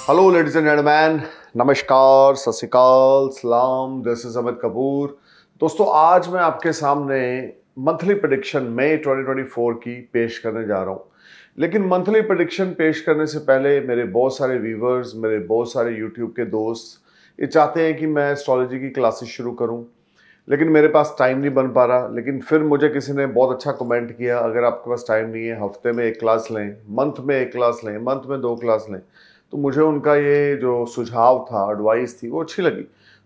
Hello ladies and gentleman, नमस्कार, सत श्री अकाल, सलाम। This is Amit Kapoor. दोस्तों, आज मैं आपके सामने मंथली प्रेडिक्शन मई 2024 की पेश करने जा रहा हूं। लेकिन मंथली प्रेडिक्शन पेश करने से पहले मेरे बहुत सारे व्यूवर्स, मेरे बहुत सारे यूट्यूब के दोस्त ये चाहते हैं कि मैं एस्ट्रोलॉजी की क्लासेस शुरू करूं, लेकिन मेरे पास टाइम नहीं बन पा रहा। लेकिन फिर मुझे किसी ने बहुत अच्छा कमेंट किया, अगर आपके पास टाइम नहीं है, हफ्ते में एक क्लास लें, मंथ में एक क्लास लें, मंथ में 2 क्लास लें। तो मुझे उनका ये जो सुझाव था, एडवाइस थी, वो अच्छी लगी।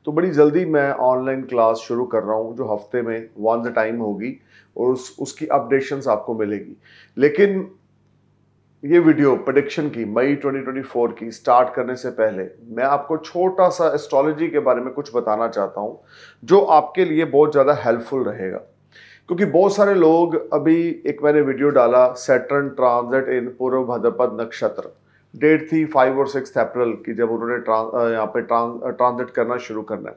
तो बड़ी जल्दी मैं ऑनलाइन क्लास शुरू कर रहा हूँ, जो हफ्ते में वन द टाइम होगी और उसकी अपडेशंस आपको मिलेगी। लेकिन ये वीडियो प्रेडिक्शन की मई 2024 की स्टार्ट करने से पहले मैं आपको छोटा सा एस्ट्रोलॉजी के बारे में कुछ बताना चाहता हूँ, जो आपके लिए बहुत ज़्यादा हेल्पफुल रहेगा। क्योंकि बहुत सारे लोग, अभी एक मैंने वीडियो डाला सैटर्न ट्रांजिट इन पूर्व भाद्रपद नक्षत्र, डेट थी 5 और 6 अप्रैल की, जब उन्होंने यहाँ पे ट्रांजिट करना शुरू करना है।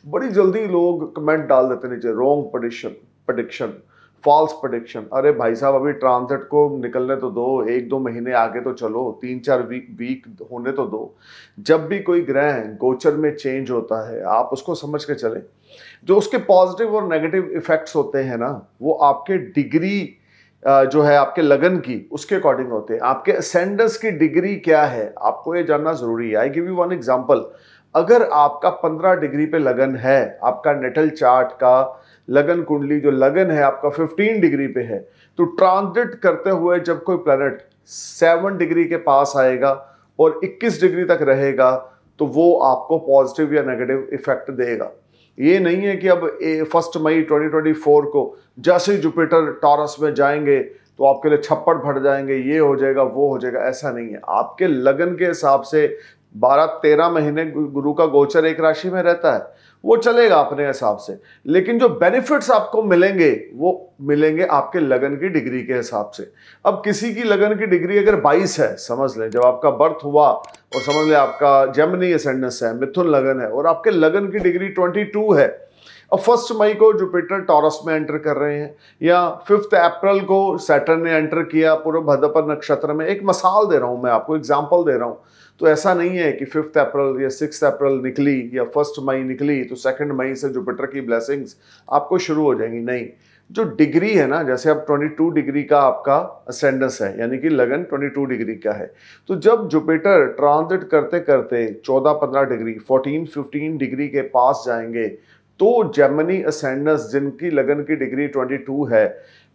बड़ी जल्दी लोग कमेंट डाल देते नीचे, रॉन्ग प्रेडिक्शन, फॉल्स प्रेडिक्शन। अरे भाई साहब, अभी ट्रांजिट को निकलने तो दो, 1-2 महीने आगे तो चलो, 3-4 वीक होने तो दो। जब भी कोई ग्रह गोचर में चेंज होता है, आप उसको समझ के चलें। जो उसके पॉजिटिव और नेगेटिव इफेक्ट्स होते हैं ना, वो आपके डिग्री जो है आपके लगन की, उसके अकॉर्डिंग होते हैं। आपके असेंडेंस की डिग्री क्या है, आपको ये जानना जरूरी है। I give you one example. अगर आपका 15 डिग्री पे लगन है, आपका नेटल चार्ट का लगन कुंडली जो लगन है आपका 15 डिग्री पे है, तो ट्रांजिट करते हुए जब कोई प्लैनेट 7 डिग्री के पास आएगा और 21 डिग्री तक रहेगा, तो वो आपको पॉजिटिव या नेगेटिव इफेक्ट देगा। ये नहीं है कि अब 1 मई 2024 को जैसे ही जुपिटर टॉरस में जाएंगे तो आपके लिए छप्पड़ फट जाएंगे, ये हो जाएगा, वो हो जाएगा। ऐसा नहीं है। आपके लगन के हिसाब से 12-13 महीने गुरु का गोचर एक राशि में रहता है, वो चलेगा अपने हिसाब से। लेकिन जो बेनिफिट्स आपको मिलेंगे, वो मिलेंगे आपके लगन की डिग्री के हिसाब से। अब किसी की लगन की डिग्री अगर 22 है, समझ लें जब आपका बर्थ हुआ, और समझ लें आपका जेमिनी असेंडेंस है, मिथुन लगन है, और आपके लगन की डिग्री 22 है। अब 1 मई को जुपिटर टॉरस में एंटर कर रहे हैं, या 5 अप्रैल को सैटर्न ने एंटर किया पूर्व भाद्रपद नक्षत्र में। एक मिसाल दे रहा हूं मैं आपको, एग्जांपल दे रहा हूं। तो ऐसा नहीं है कि 5 अप्रैल या 6 अप्रैल निकली या 1 मई निकली तो 2 मई से जुपिटर की ब्लेसिंग्स आपको शुरू हो जाएंगी। नहीं, जो डिग्री है ना, जैसे अब 22 डिग्री का आपका असेंडेंस है, यानी कि लगन 22 डिग्री का है, तो जब जुपिटर ट्रांजिट करते करते 14-15 डिग्री, 14-15 डिग्री के पास जाएंगे, तो जेमिनी असेंडेंस जिनकी लगन की डिग्री 22 है,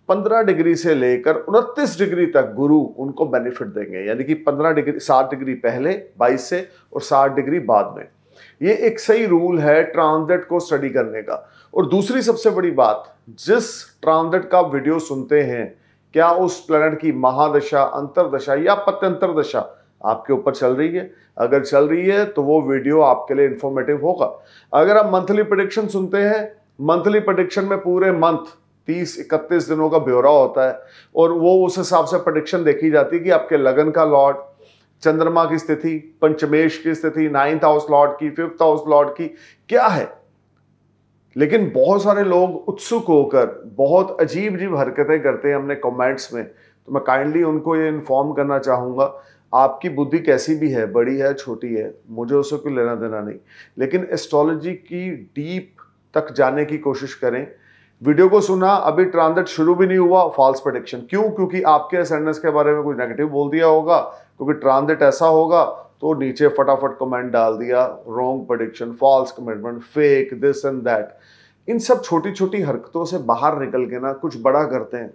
15 डिग्री से लेकर 29 डिग्री तक गुरु उनको बेनिफिट देंगे। यानी कि 15 डिग्री, 7 डिग्री पहले 22 से और 60 डिग्री बाद में। ये एक सही रूल है ट्रांजिट को स्टडी करने का। और दूसरी सबसे बड़ी बात, जिस ट्रांजिट का वीडियो सुनते हैं, क्या उस प्लैनेट की महादशा, अंतरदशा या पत्यंतर दशा आपके ऊपर चल रही है? अगर चल रही है तो वो वीडियो आपके लिए इंफॉर्मेटिव होगा। अगर आप मंथली प्रेडिक्शन सुनते हैं, मंथली प्रेडिक्शन में पूरे मंथ 30-31 दिनों का ब्यौरा होता है, और वो उस हिसाब से प्रेडिक्शन देखी जाती है कि आपके लगन का लॉर्ड, चंद्रमा की स्थिति, पंचमेश की स्थिति, 9th हाउस लॉर्ड की, 5th हाउस लॉर्ड की क्या है। लेकिन बहुत सारे लोग उत्सुक होकर बहुत अजीब अजीब हरकतें करते हैं अपने कमेंट्स में। तो मैं काइंडली उनको ये इन्फॉर्म करना चाहूँगा, आपकी बुद्धि कैसी भी है, बड़ी है, छोटी है, मुझे उससे कोई लेना देना नहीं। लेकिन एस्ट्रोलॉजी की डीप तक जाने की कोशिश करें। वीडियो को सुना, अभी ट्रांजिट शुरू भी नहीं हुआ, फॉल्स प्रेडिक्शन। क्यों? क्योंकि आपके असेंडेंस के बारे में कुछ नेगेटिव बोल दिया होगा, क्योंकि ट्रांजिट ऐसा होगा, तो नीचे फटाफट कमेंट डाल दिया, wrong prediction, false commitment, fake, this and that. इन सब छोटी छोटी हरकतों से बाहर निकल के ना कुछ बड़ा करते हैं।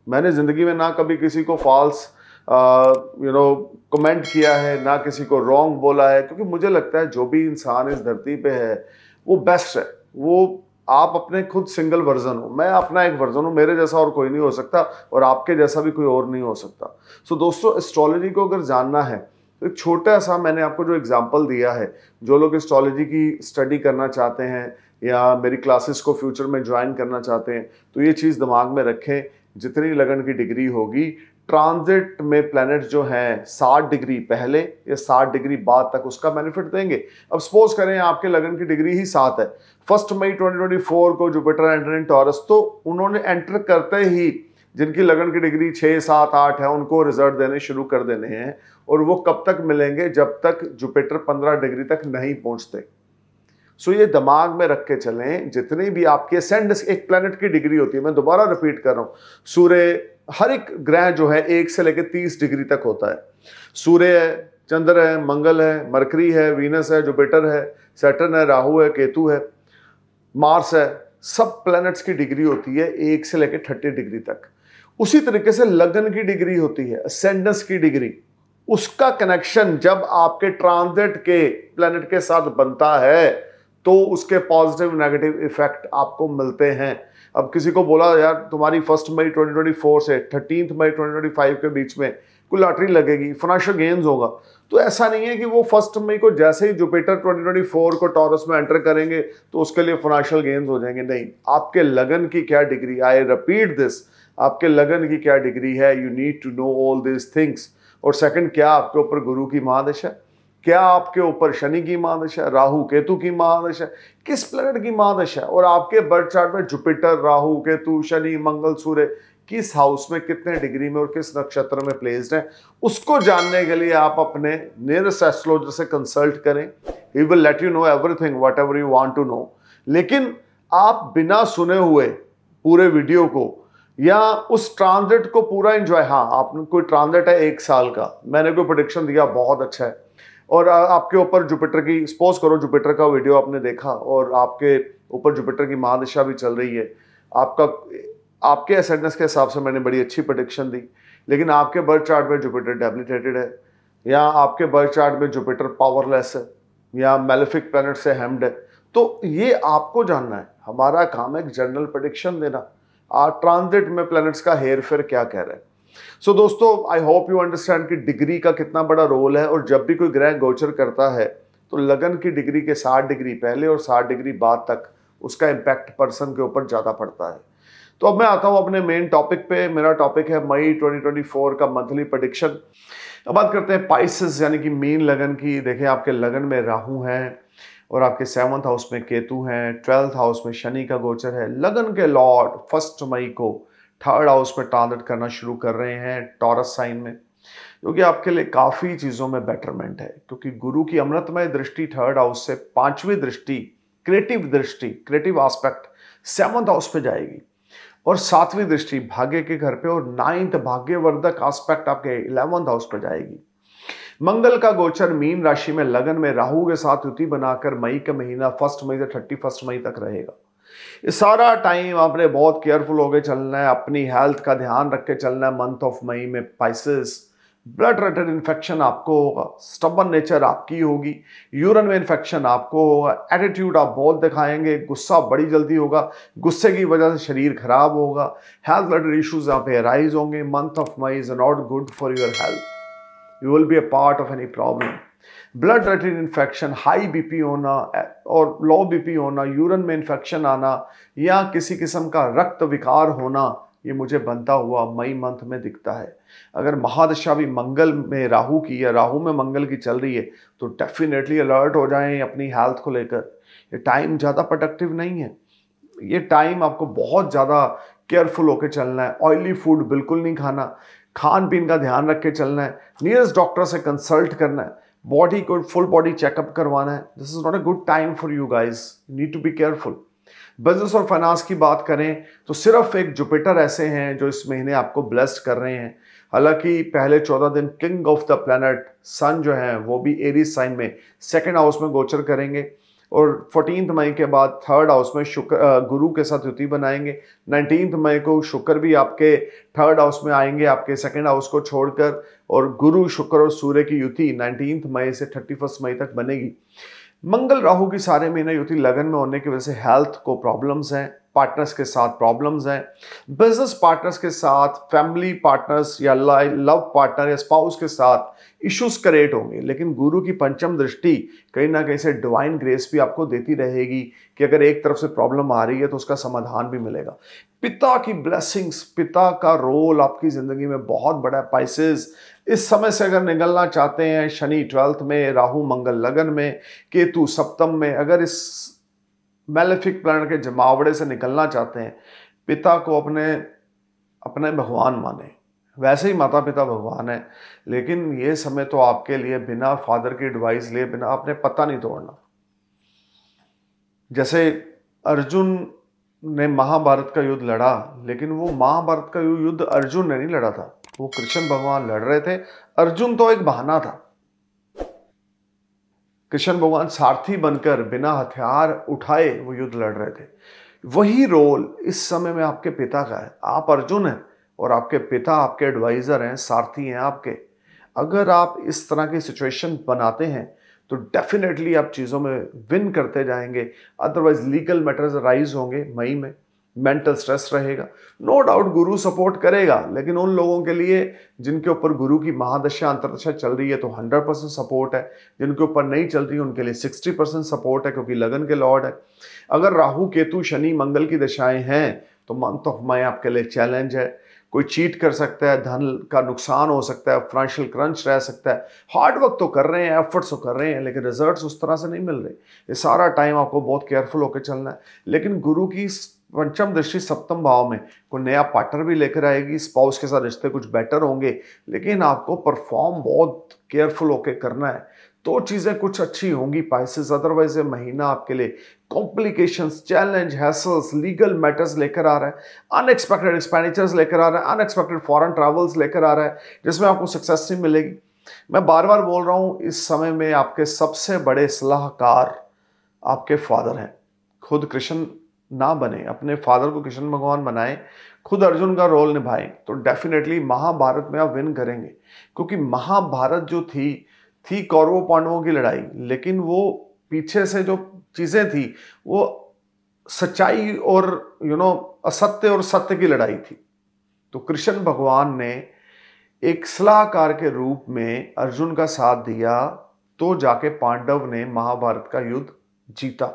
मैंने जिंदगी में ना कभी किसी को फॉल्स कमेंट किया है, ना किसी को रॉन्ग बोला है, क्योंकि मुझे लगता है जो भी इंसान इस धरती पे है वो बेस्ट है। वो आप अपने खुद सिंगल वर्जन हो, मैं अपना एक वर्जन हूँ, मेरे जैसा और कोई नहीं हो सकता, और आपके जैसा भी कोई और नहीं हो सकता। सो दोस्तों, एस्ट्रोलॉजी को अगर जानना है तो एक छोटा सा मैंने आपको जो एग्जांपल दिया है, जो लोग एस्ट्रोलॉजी की स्टडी करना चाहते हैं या मेरी क्लासेस को फ्यूचर में ज्वाइन करना चाहते हैं, तो ये चीज़ दिमाग में रखें। जितनी लगन की डिग्री होगी, ट्रांजिट में प्लैनेट जो हैं 60 डिग्री पहले या 60 डिग्री बाद तक उसका बेनिफिट देंगे। अब सपोज करें आपके लगन की डिग्री ही 7 है, 1 मई 2024 को जुपिटर एंटर इन टॉरस, तो उन्होंने एंटर करते ही जिनकी लगन की डिग्री 6, 7, 8 है उनको रिजल्ट देने शुरू कर देने हैं। और वो कब तक मिलेंगे? जब तक जुपिटर 15 डिग्री तक नहीं पहुंचते। सो ये दिमाग में रख के चलें, जितनी भी आपकी असेंडेंस एक प्लैनेट की डिग्री होती है, मैं दोबारा रिपीट कर रहा हूं, सूर्य हर एक ग्रह जो है 1 से लेकर 30 डिग्री तक होता है। सूर्य है, चंद्र है, मंगल है, मरकरी है, वीनस है, जुपिटर है, सैटर्न है, राहु है, केतु है, मार्स है। सब प्लैनेट्स की डिग्री होती है 1 से लेकर 30 डिग्री तक। उसी तरीके से लगन की डिग्री होती है, असेंडेंस की डिग्री। उसका कनेक्शन जब आपके ट्रांजिट के प्लैनेट के साथ बनता है तो उसके पॉजिटिव नेगेटिव इफेक्ट आपको मिलते हैं। अब किसी को बोला यार तुम्हारी 1 मई 2024 से 13 मई 2025 के बीच में कोई लॉटरी लगेगी, फाइनेंशियल गेन्स होगा, तो ऐसा नहीं है कि वो 1 मई को जैसे ही जुपिटर 2024 को टॉरस में एंटर करेंगे तो उसके लिए फाइनेंशियल गेन्स हो जाएंगे। नहीं, आपके लगन की क्या डिग्री, आई रिपीट दिस, आपके लगन की क्या डिग्री है, you need to know all this things. और सेकंड, क्या आपके ऊपर गुरु की महादशा, क्या आपके ऊपर शनि की महादशा, राहु केतु की महादशा, किस प्लैनेट की महादशा, और आपके बर्थ चार्ट में जुपिटर, राहु केतु, शनि, मंगल, सूर्य किस हाउस में, कितने डिग्री में और किस नक्षत्र में प्लेस्ड है, उसको जानने के लिए आप अपने नियरेस्ट एस्ट्रोलॉजर से कंसल्ट करें। He will let you know everything whatever you want to know. लेकिन आप बिना सुने हुए पूरे वीडियो को या उस ट्रांजिट को पूरा एंजॉय, हाँ आपने कोई ट्रांजिट है 1 साल का, मैंने कोई प्रेडिक्शन दिया बहुत अच्छा है, और आपके ऊपर जुपिटर की, सपोज करो जुपिटर का वीडियो आपने देखा और आपके ऊपर जुपिटर की महादशा भी चल रही है, आपके असेंडेंस के हिसाब से मैंने बड़ी अच्छी प्रेडिक्शन दी, लेकिन आपके बर्थ चार्ट में जुपिटर डेबिलिटेटेड है, या आपके बर्थ चार्ट में जुपिटर पावरलेस है, या मेलेफिक प्लैनेट से हेम्ड है, तो ये आपको जानना है। हमारा काम है जनरल प्रेडिक्शन देना, ट्रांजिट में प्लैनेट्स का हेर फेर क्या कह रहा है। सो दोस्तों, आई होप यू अंडरस्टैंड कि डिग्री का कितना बड़ा रोल है, और जब भी कोई ग्रह गोचर करता है तो लगन की डिग्री के 60 डिग्री पहले और 60 डिग्री बाद तक उसका इम्पैक्ट पर्सन के ऊपर ज़्यादा पड़ता है। तो अब मैं आता हूं अपने मेन टॉपिक पे। मेरा टॉपिक है मई 2024 का मंथली प्रेडिक्शन। अब बात करते हैं पाइसेस यानी कि मीन लगन की। देखें, आपके लगन में राहु है और आपके 7th हाउस में केतु हैं, 12th हाउस में शनि का गोचर है। लगन के लॉर्ड 1 मई को 3rd हाउस में ट्रांजिट करना शुरू कर रहे हैं टॉरस साइन में, जो कि आपके लिए काफ़ी चीज़ों में बेटरमेंट है, क्योंकि गुरु की अमृतमय दृष्टि 3rd हाउस से 5वीं दृष्टि, दृष्टि, क्रिएटिव एस्पेक्ट 7th हाउस पे जाएगी, और 7वीं दृष्टि भाग्य के घर पे, और 9th भाग्यवर्धक एस्पेक्ट आपके 11th हाउस पे जाएगी। मंगल का गोचर मीन राशि में लगन में राहु के साथ युति बनाकर मई का महीना 1 मई से 31 मई तक रहेगा। ये सारा टाइम आपने बहुत केयरफुल होकर चलना है, अपनी हेल्थ का ध्यान रख के चलना है। मंथ ऑफ मई में पाइसेस, ब्लड रिलेटेड इन्फेक्शन आपको होगा, स्टबन नेचर आपकी होगी, यूरिन में इन्फेक्शन आपको होगा, एटीट्यूड आप बहुत दिखाएंगे, गुस्सा बड़ी जल्दी होगा, गुस्से की वजह से शरीर खराब होगा, हेल्थ रिलेटेड इश्यूज यहाँ पे अराइज होंगे। Month of May is not good for your health, you will be a part of any problem. Blood related infection, high BP होना और लो बीपी होना, यूरिन में इन्फेक्शन आना, या किसी किस्म का रक्त विकार होना, ये मुझे बनता हुआ मई मंथ में दिखता है। अगर महादशा भी मंगल में राहु की या राहु में मंगल की चल रही है तो डेफिनेटली अलर्ट हो जाएं अपनी हेल्थ को लेकर। ये टाइम ज़्यादा प्रोडक्टिव नहीं है, ये टाइम आपको बहुत ज़्यादा केयरफुल होकर चलना है। ऑयली फूड बिल्कुल नहीं खाना, खान पीन का ध्यान रख के चलना है, नियरेस्ट डॉक्टर से कंसल्ट करना है, बॉडी को फुल बॉडी चेकअप करवाना है। This is not a good time for you guys, need to be careful. Business और फाइनेंस की बात करें तो सिर्फ एक जुपिटर ऐसे हैं जो इस महीने आपको ब्लेस्ड कर रहे हैं। हालांकि पहले 14 दिन king of the planet sun जो है वो भी एरीज साइन में 2nd हाउस में गोचर करेंगे, और 14 मई के बाद 3rd हाउस में शुक्र गुरु के साथ युति बनाएंगे। 19 मई को शुक्र भी आपके 3rd हाउस में आएंगे आपके 2nd हाउस को छोड़कर, और गुरु शुक्र और सूर्य की युति 19 मई से 31 मई तक बनेगी। मंगल राहु की सारे महीने युति लगन में होने की वजह से हेल्थ को प्रॉब्लम्स हैं, पार्टनर्स के साथ प्रॉब्लम्स हैं, बिजनेस पार्टनर्स के साथ, फैमिली पार्टनर्स या लव पार्टनर या स्पाउस के साथ इश्यूज क्रिएट होंगे। लेकिन गुरु की पंचम दृष्टि कहीं ना कहीं से डिवाइन ग्रेस भी आपको देती रहेगी कि अगर एक तरफ से प्रॉब्लम आ रही है तो उसका समाधान भी मिलेगा। पिता की ब्लेसिंग्स, पिता का रोल आपकी जिंदगी में बहुत बड़ा है। पाइसेस, इस समय से अगर निकलना चाहते हैं, शनि 12th में, राहु मंगल लगन में, केतु सप्तम में, अगर इस मेलेफिक प्लैनेट के जमावड़े से निकलना चाहते हैं, पिता को अपने अपने भगवान माने। वैसे ही माता पिता भगवान है, लेकिन ये समय तो आपके लिए बिना फादर की एडवाइस लिए बिना आपने पता नहीं तोड़ना। जैसे अर्जुन ने महाभारत का युद्ध लड़ा, लेकिन वो महाभारत का युद्ध अर्जुन ने नहीं लड़ा था, वो कृष्ण भगवान लड़ रहे थे। अर्जुन तो एक बहाना था। कृष्ण भगवान सारथी बनकर बिना हथियार उठाए वो युद्ध लड़ रहे थे। वही रोल इस समय में आपके पिता का है। आप अर्जुन हैं और आपके पिता आपके एडवाइजर हैं, सारथी हैं आपके। अगर आप इस तरह की सिचुएशन बनाते हैं तो डेफिनेटली आप चीज़ों में विन करते जाएंगे। अदरवाइज लीगल मैटर्स राइज होंगे मई में, मेंटल स्ट्रेस रहेगा। नो डाउट गुरु सपोर्ट करेगा, लेकिन उन लोगों के लिए जिनके ऊपर गुरु की महादशा अंतरदशा चल रही है तो 100% सपोर्ट है। जिनके ऊपर नहीं चल रही उनके लिए 60% सपोर्ट है, क्योंकि लगन के लॉर्ड है। अगर राहु केतु शनि मंगल की दशाएं हैं तो मंथ ऑफ मई आपके लिए चैलेंज है। कोई चीट कर सकता है, धन का नुकसान हो सकता है, फाइनेंशियल क्रंच रह सकता है। हार्ड वर्क तो कर रहे हैं, एफर्ट्स तो कर रहे हैं, लेकिन रिजल्ट्स उस तरह से नहीं मिल रहे। ये सारा टाइम आपको बहुत केयरफुल होकर चलना है। लेकिन गुरु की पंचम दृष्टि सप्तम भाव में कोई नया पार्टनर भी लेकर आएगी, स्पाउस के साथ रिश्ते कुछ बेटर होंगे, लेकिन आपको परफॉर्म बहुत केयरफुल होकर करना है तो चीज़ें कुछ अच्छी होंगी पाइसेस। अदरवाइज ये महीना आपके लिए complications, challenge, hassles, legal matters लेकर आ रहा है, अनएक्सपेक्टेड एक्सपेंडिचर्स लेकर आ रहा है, अनएक्सपेक्टेड फॉरेन ट्रैवल्स लेकर आ रहा है, जिसमें आपको सक्सेस नहीं मिलेगी। मैं बार बार बोल रहा हूँ, इस समय में आपके सबसे बड़े सलाहकार आपके फादर हैं। खुद कृष्ण ना बने, अपने फादर को कृष्ण भगवान बनाए, खुद अर्जुन का रोल निभाएं, तो डेफिनेटली महाभारत में आप विन करेंगे। क्योंकि महाभारत जो थी कौरवों पांडवों की लड़ाई, लेकिन वो पीछे से जो चीजें थी वो सच्चाई और असत्य और सत्य की लड़ाई थी। तो कृष्ण भगवान ने एक सलाहकार के रूप में अर्जुन का साथ दिया, तो जाके पांडव ने महाभारत का युद्ध जीता।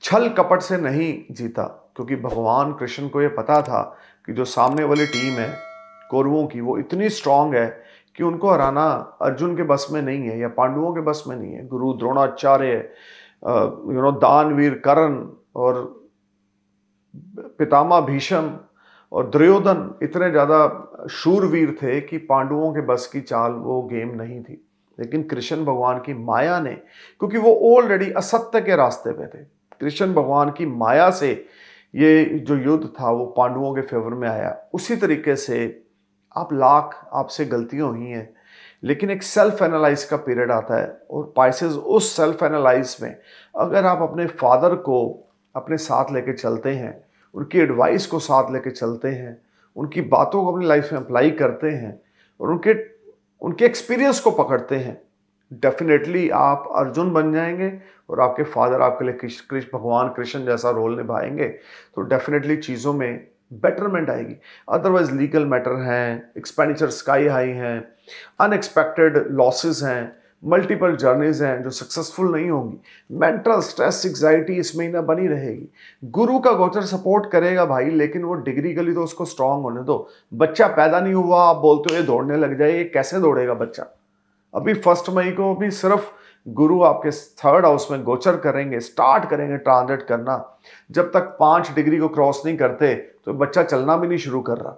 छल कपट से नहीं जीता, क्योंकि भगवान कृष्ण को यह पता था कि जो सामने वाली टीम है कौरवों की वो इतनी स्ट्रांग है कि उनको हराना अर्जुन के बस में नहीं है या पांडवों के बस में नहीं है। गुरु द्रोणाचार्य, दानवीर कर्ण और पितामह भीष्म और दुर्योधन इतने ज्यादा शूरवीर थे कि पांडवों के बस की चाल वो गेम नहीं थी। लेकिन कृष्ण भगवान की माया ने, क्योंकि वो ऑलरेडी असत्य के रास्ते पे थे, कृष्ण भगवान की माया से ये जो युद्ध था वो पांडवों के फेवर में आया। उसी तरीके से आप लाख आपसे गलतियां हुई हैं, लेकिन एक सेल्फ एनालाइज का पीरियड आता है, और पाइसेस उस सेल्फ एनालाइज में अगर आप अपने फादर को अपने साथ लेके चलते हैं, उनकी एडवाइस को साथ लेके चलते हैं, उनकी बातों को अपनी लाइफ में अप्लाई करते हैं और उनके एक्सपीरियंस को पकड़ते हैं, डेफिनेटली आप अर्जुन बन जाएंगे और आपके फादर आपके लिए भगवान कृष्ण जैसा रोल निभाएंगे। तो डेफिनेटली चीज़ों में बेटरमेंट आएगी। अदरवाइज लीगल मैटर हैं, एक्सपेंडिचर स्काई हाई हैं, अनएक्सपेक्टेड लॉसेस हैं, मल्टीपल जर्नीज हैं जो सक्सेसफुल नहीं होंगी, मेंटल स्ट्रेस एंग्जाइटी इस महीना बनी रहेगी। गुरु का गोचर सपोर्ट करेगा भाई, लेकिन वो डिग्री के लिए तो उसको स्ट्रांग होने दो। बच्चा पैदा नहीं हुआ, आप बोलते हो ये दौड़ने लग जाए, ये कैसे दौड़ेगा बच्चा? अभी 1 मई को भी सिर्फ गुरु आपके 3rd हाउस में गोचर करेंगे, स्टार्ट करेंगे ट्रांजिट करना। जब तक 5 डिग्री को क्रॉस नहीं करते तो बच्चा चलना भी नहीं शुरू कर रहा।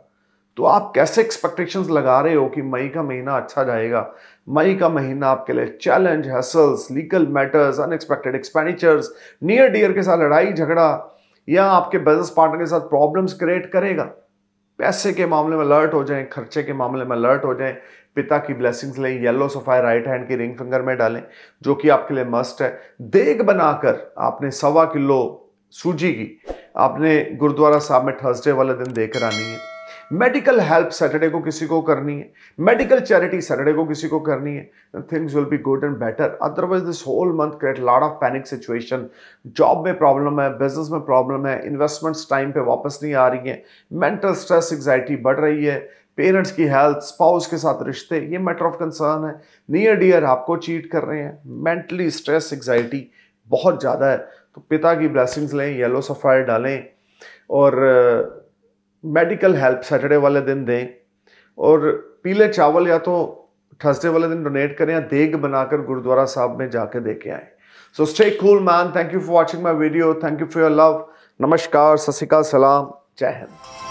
तो आप कैसे एक्सपेक्टेशंस लगा रहे हो कि मई का महीना अच्छा जाएगा? मई का महीना आपके लिए challenge, hassles, legal matters, unexpected expenditures, near dear के साथ लड़ाई झगड़ा या आपके बिजनेस पार्टनर के साथ प्रॉब्लम्स क्रिएट करेगा। पैसे के मामले में अलर्ट हो जाएं, खर्चे के मामले में अलर्ट हो जाएं। पिता की ब्लेसिंग्स लें, येलो सफायर राइट हैंड की रिंग फिंगर में डालें, जो कि आपके लिए मस्ट है। देग बनाकर आपने 1.25 किलो सूजी की आपने गुरुद्वारा साहब में थर्सडे वाले दिन देकर आनी है। मेडिकल हेल्प सैटरडे को किसी को करनी है, मेडिकल चैरिटी सैटरडे को किसी को करनी है। Things will be good and better. Otherwise this whole month create lot of panic situation. Job में प्रॉब्लम है, बिजनेस में प्रॉब्लम है, इन्वेस्टमेंट्स टाइम पे वापस नहीं आ रही हैं, मेंटल स्ट्रेस एंग्जाइटी बढ़ रही है, पेरेंट्स की हेल्थ, स्पाउस के साथ रिश्ते, ये मैटर ऑफ कंसर्न है। नियर डियर आपको चीट कर रहे हैं, मेंटली स्ट्रेस एंग्जाइटी बहुत ज़्यादा है। तो पिता की ब्लेसिंग्स लें, येलो सफायर डालें और मेडिकल हेल्प सैटरडे वाले दिन दें, और पीले चावल या तो थर्सडे वाले दिन डोनेट करें या देग बनाकर गुरुद्वारा साहब में जाकर दे के आएँ। So stay cool man. Thank you for watching my video. Thank you for your love. नमस्कार, सत श्री अकाल, सलाम, जय हिंद।